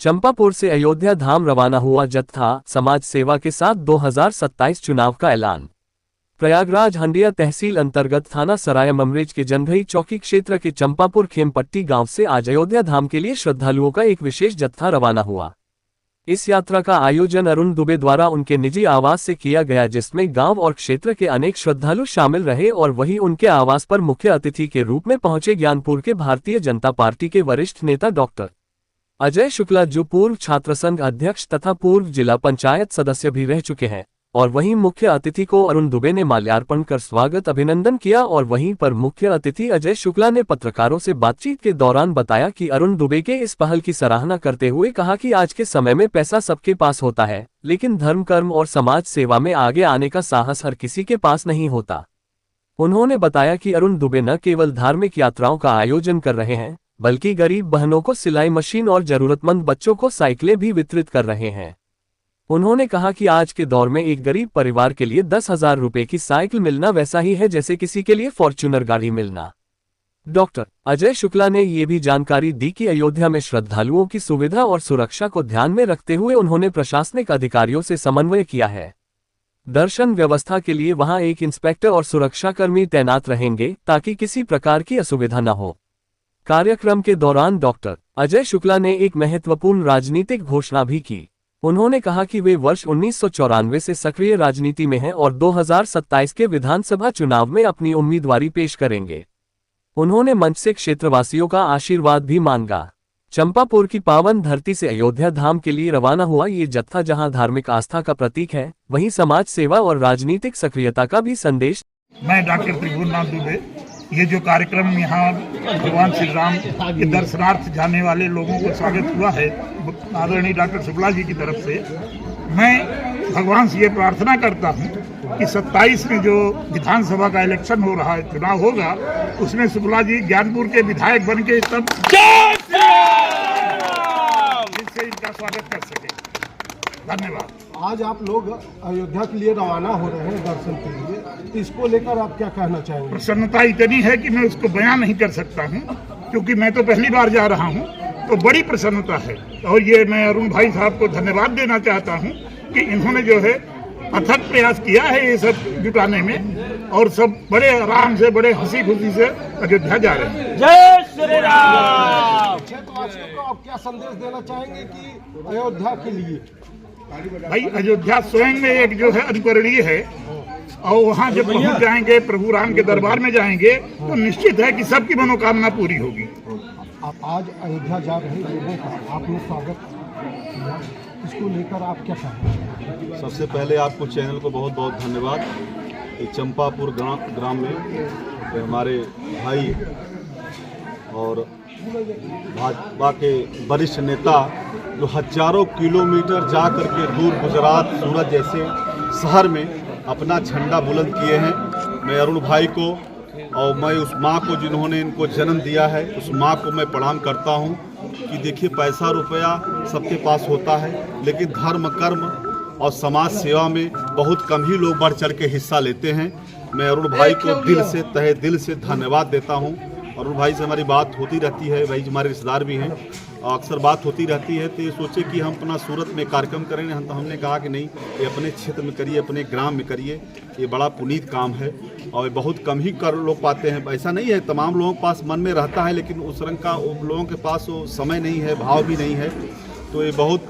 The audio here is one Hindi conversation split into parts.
चंपापुर से अयोध्या धाम रवाना हुआ जत्था, समाज सेवा के साथ 2027 चुनाव का ऐलान। प्रयागराज हंडिया तहसील अंतर्गत थाना सराय ममरेज के जनभई चौकी क्षेत्र के चंपापुर खेमपट्टी गांव से आज अयोध्या धाम के लिए श्रद्धालुओं का एक विशेष जत्था रवाना हुआ। इस यात्रा का आयोजन अरुण दुबे द्वारा उनके निजी आवास से किया गया, जिसमें गांव और क्षेत्र के अनेक श्रद्धालु शामिल रहे और वहीं उनके आवास पर मुख्य अतिथि के रूप में पहुंचे ज्ञानपुर के भारतीय जनता पार्टी के वरिष्ठ नेता डॉक्टर अजय शुक्ला, जो पूर्व छात्र संघ अध्यक्ष तथा पूर्व जिला पंचायत सदस्य भी रह चुके हैं। और वहीं मुख्य अतिथि को अरुण दुबे ने माल्यार्पण कर स्वागत अभिनंदन किया। और वहीं पर मुख्य अतिथि अजय शुक्ला ने पत्रकारों से बातचीत के दौरान बताया कि अरुण दुबे के इस पहल की सराहना करते हुए कहा कि आज के समय में पैसा सबके पास होता है, लेकिन धर्म, कर्म और समाज सेवा में आगे आने का साहस हर किसी के पास नहीं होता। उन्होंने बताया कि अरुण दुबे न केवल धार्मिक यात्राओं का आयोजन कर रहे हैं, बल्कि गरीब बहनों को सिलाई मशीन और जरूरतमंद बच्चों को साइकिलें भी वितरित कर रहे हैं। उन्होंने कहा कि आज के दौर में एक गरीब परिवार के लिए 10,000 रुपए की साइकिल मिलना वैसा ही है जैसे किसी के लिए फॉर्च्यूनर गाड़ी मिलना। डॉक्टर अजय शुक्ला ने ये भी जानकारी दी कि अयोध्या में श्रद्धालुओं की सुविधा और सुरक्षा को ध्यान में रखते हुए उन्होंने प्रशासनिक अधिकारियों से समन्वय किया है। दर्शन व्यवस्था के लिए वहां एक इंस्पेक्टर और सुरक्षाकर्मी तैनात रहेंगे ताकि किसी प्रकार की असुविधा न हो। कार्यक्रम के दौरान डॉक्टर अजय शुक्ला ने एक महत्वपूर्ण राजनीतिक घोषणा भी की। उन्होंने कहा कि वे वर्ष 1994 से सक्रिय राजनीति में हैं और 2027 के विधानसभा चुनाव में अपनी उम्मीदवारी पेश करेंगे। उन्होंने मंच से क्षेत्रवासियों का आशीर्वाद भी मांगा। चंपापुर की पावन धरती से अयोध्या धाम के लिए रवाना हुआ ये जत्था जहां धार्मिक आस्था का प्रतीक है, वहीं समाज सेवा और राजनीतिक सक्रियता का भी संदेश। मैं डॉक्टर त्रिभुवननाथ दुबे, ये जो कार्यक्रम यहाँ भगवान श्री राम के दर्शनार्थ जाने वाले लोगों को स्वागत हुआ है आदरणीय डॉक्टर शुक्ला जी की तरफ से, मैं भगवान से ये प्रार्थना करता हूँ कि 27 में जो विधानसभा का इलेक्शन हो रहा है, चुनाव होगा, उसमें शुक्ला जी ज्ञानपुर के विधायक बन के तब जिससे इनका स्वागत कर सके। धन्यवाद। आज आप लोग अयोध्या के लिए रवाना हो रहे हैं दर्शन के लिए, तो इसको लेकर आप क्या कहना चाहेंगे? प्रसन्नता इतनी है कि मैं उसको बयान नहीं कर सकता हूँ, क्योंकि मैं तो पहली बार जा रहा हूँ, तो बड़ी प्रसन्नता है। और ये मैं अरुण भाई साहब को धन्यवाद देना चाहता हूँ कि इन्होंने जो है अथक प्रयास किया है ये सब जुटाने में, और सब बड़े आराम से, बड़े हंसी खुशी से अयोध्या जा रहे हैं। जय श्री राम। क्षेत्रवासियों को आप क्या संदेश देना चाहेंगे कि अयोध्या के लिए? भाई, अयोध्या स्वयं में एक जो है अनुकरणीय है, और वहाँ जब पहुँच जाएंगे, प्रभु राम के दरबार में जाएंगे, तो निश्चित है कि सबकी मनोकामना पूरी होगी। आप आज अयोध्या जा रहे लोगों का आपने स्वागत किया, इसको लेकर आप क्या कहेंगे? सबसे पहले आपको चैनल को बहुत बहुत धन्यवाद। चंपापुर ग्राम में हमारे भाई और भाजपा के वरिष्ठ नेता जो हजारों किलोमीटर जा करके दूर गुजरात, सूरत जैसे शहर में अपना झंडा बुलंद किए हैं। मैं अरुण भाई को और मैं उस माँ को जिन्होंने इनको जन्म दिया है, उस माँ को मैं प्रणाम करता हूँ कि देखिए, पैसा रुपया सबके पास होता है, लेकिन धर्म, कर्म और समाज सेवा में बहुत कम ही लोग बढ़ चढ़ के हिस्सा लेते हैं। मैं अरुण भाई को दिल से, तहे दिल से धन्यवाद देता हूँ। अरुण भाई से हमारी बात होती रहती है, भाई हमारे रिश्तेदार भी हैं, अक्सर बात होती रहती है। तो ये सोचे कि हम अपना सूरत में कार्यक्रम करें, तो हमने कहा कि नहीं, ये अपने क्षेत्र में करिए, अपने ग्राम में करिए, ये बड़ा पुनीत काम है और बहुत कम ही कर लोग पाते हैं। ऐसा नहीं है, तमाम लोगों के पास मन में रहता है, लेकिन उस रंग का उन लोगों के पास वो समय नहीं है, भाव भी नहीं है। तो ये बहुत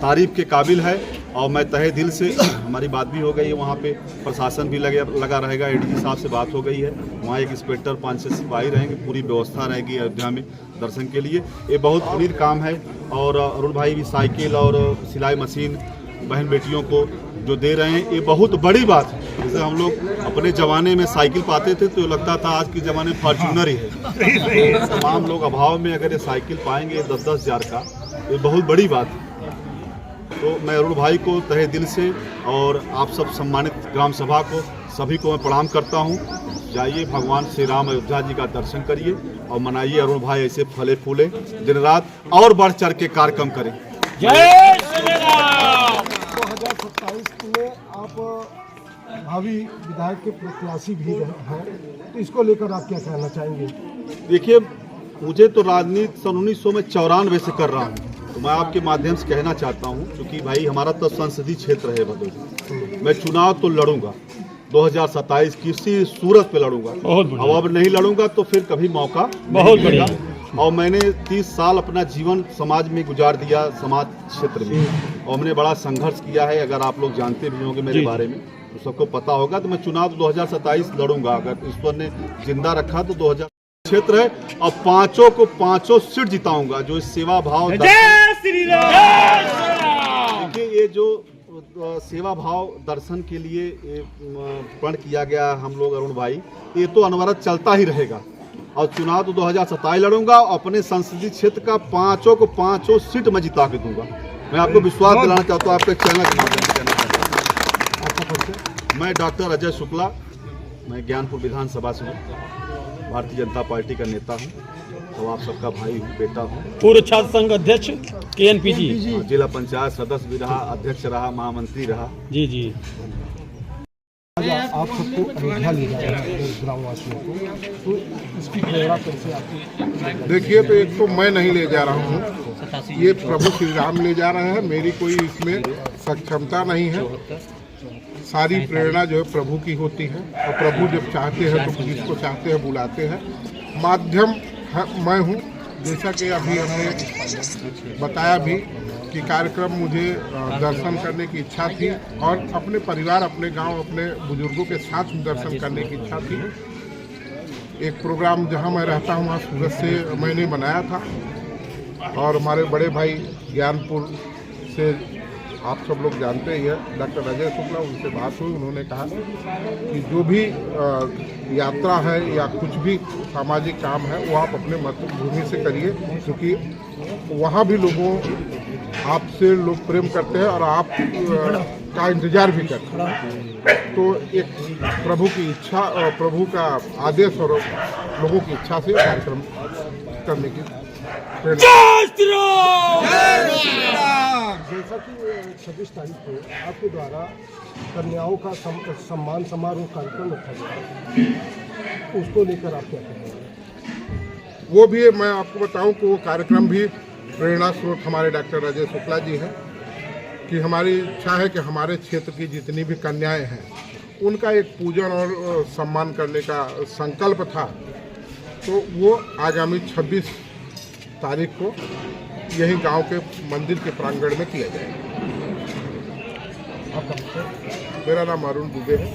तारीफ के काबिल है। और मैं तहे दिल से, हमारी बात भी हो गई है, वहाँ पे प्रशासन भी लगा रहेगा, एडीजी साहब से बात हो गई है, वहाँ एक इंस्पेक्टर, 5-6 सिपाही रहेंगे, पूरी व्यवस्था रहेगी अयोध्या में दर्शन के लिए। ये बहुत पुनीत काम है। और अरुण भाई भी साइकिल और सिलाई मशीन बहन बेटियों को जो दे रहे हैं, ये बहुत बड़ी बात है। जैसे हम लोग अपने ज़माने में साइकिल पाते थे तो लगता था आज के ज़माने में फॉर्च्यूनर ही है। तमाम लोग अभाव में अगर ये साइकिल पाएंगे 10-10 हज़ार का, ये बहुत बड़ी बात है। तो मैं अरुण भाई को तहे दिल से और आप सब सम्मानित ग्राम सभा को, सभी को मैं प्रणाम करता हूँ। जाइए, भगवान श्री राम अयोध्या जी का दर्शन करिए और मनाइए। अरुण भाई ऐसे फले फूले दिन रात और बढ़ चढ़ के कार्यक्रम करें। जय श्री राम। 2027 में आप भावी विधायक के प्रत्याशी भी हैं, तो इसको लेकर आप क्या कहना चाहेंगे? देखिए, मुझे तो राजनीति सन 1994 से कर रहा हूँ, तो मैं आपके माध्यम से कहना चाहता हूं, क्योंकि भाई हमारा तो संसदीय क्षेत्र है भदोही, मैं चुनाव तो लड़ूंगा 2027 किसी सूरत पे लड़ूंगा। अब नहीं लड़ूंगा तो फिर कभी मौका बहुत बढ़िया। और मैंने 30 साल अपना जीवन समाज में गुजार दिया, समाज क्षेत्र में, और हमने बड़ा संघर्ष किया है। अगर आप लोग जानते भी होंगे मेरे बारे में तो सबको पता होगा। तो मैं चुनाव 2027 लड़ूंगा, अगर ईश्वर ने जिंदा रखा तो 2000 क्षेत्र है, और पांचों को 5 सीट जिताऊंगा। जो इस सेवा भाव देखिए, ये जो सेवा भाव दर्शन के लिए प्रण किया गया हम लोग अरुण भाई, ये तो अनवरत चलता ही रहेगा। और चुनाव तो 2027 लड़ूंगा, अपने संसदीय क्षेत्र का 5 को 5 सीट मैं जिता के दूंगा। मैं आपको विश्वास दिलाना चाहता हूँ, आपके चैनल के माध्यम से कहना चाहता हूँ। मैं डॉक्टर अजय शुक्ला, मैं ज्ञानपुर विधानसभा से हूँ, भारतीय जनता पार्टी का नेता हूँ, तो आप सबका भाई हूँ, बेटा हूँ। पूर्व छात्र संघ अध्यक्ष KNPG, जिला पंचायत सदस्य भी रहा, अध्यक्ष रहा, महामंत्री रहा। जी। आप सबको अयोध्या ले जा रहे हैं ग्रामवासियों को, तो इसकी प्रेरणा कैसे आपकी? देखिए, तो एक तो मैं नहीं ले जा रहा हूँ, ये प्रभु श्री राम ले जा रहे हैं। मेरी कोई इसमें सक्षमता नहीं है। सारी प्रेरणा जो है प्रभु की होती है, और प्रभु जब चाहते हैं तो जिसको चाहते हैं बुलाते हैं। माध्यम मैं हूँ, जैसा कि अभी हमने बताया भी कि कार्यक्रम मुझे दर्शन करने की इच्छा थी, और अपने परिवार, अपने गांव, अपने बुजुर्गों के साथ दर्शन करने की इच्छा थी। एक प्रोग्राम जहां मैं रहता हूं वहाँ सूरत से मैंने बनाया था, और हमारे बड़े भाई ज्ञानपुर से आप सब लोग जानते ही हैं, डॉक्टर अजय शुक्ला, उनसे बात हुई। उन्होंने कहा कि जो भी यात्रा है या कुछ भी सामाजिक काम है वो आप अपने मातृभूमि से करिए, क्योंकि वहाँ भी लोगों आपसे लोग प्रेम करते हैं और आप का इंतजार भी करते हैं। तो एक प्रभु की इच्छा, प्रभु का आदेश और लोगों की इच्छा से कार्यक्रम करने की जैसा कि 26 तारीख को आपके द्वारा कन्याओं का सम्मान समारोह कार्यक्रम रखा गया, उसको लेकर आप क्या कहेंगे? वो भी मैं आपको बताऊं कि वो कार्यक्रम भी प्रेरणा स्रोत हमारे डॉक्टर अजय शुक्ला जी हैं, कि हमारी इच्छा है कि हमारे क्षेत्र की जितनी भी कन्याएं हैं उनका एक पूजन और सम्मान करने का संकल्प था। तो वो आगामी 26 तारीख को यही गांव के मंदिर के प्रांगण में किया जाएगा। मेरा नाम अरुण दुबे है,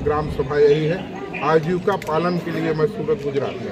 ग्राम सभा यही है। आजीविका पालन के लिए मैं सूरत गुजरात में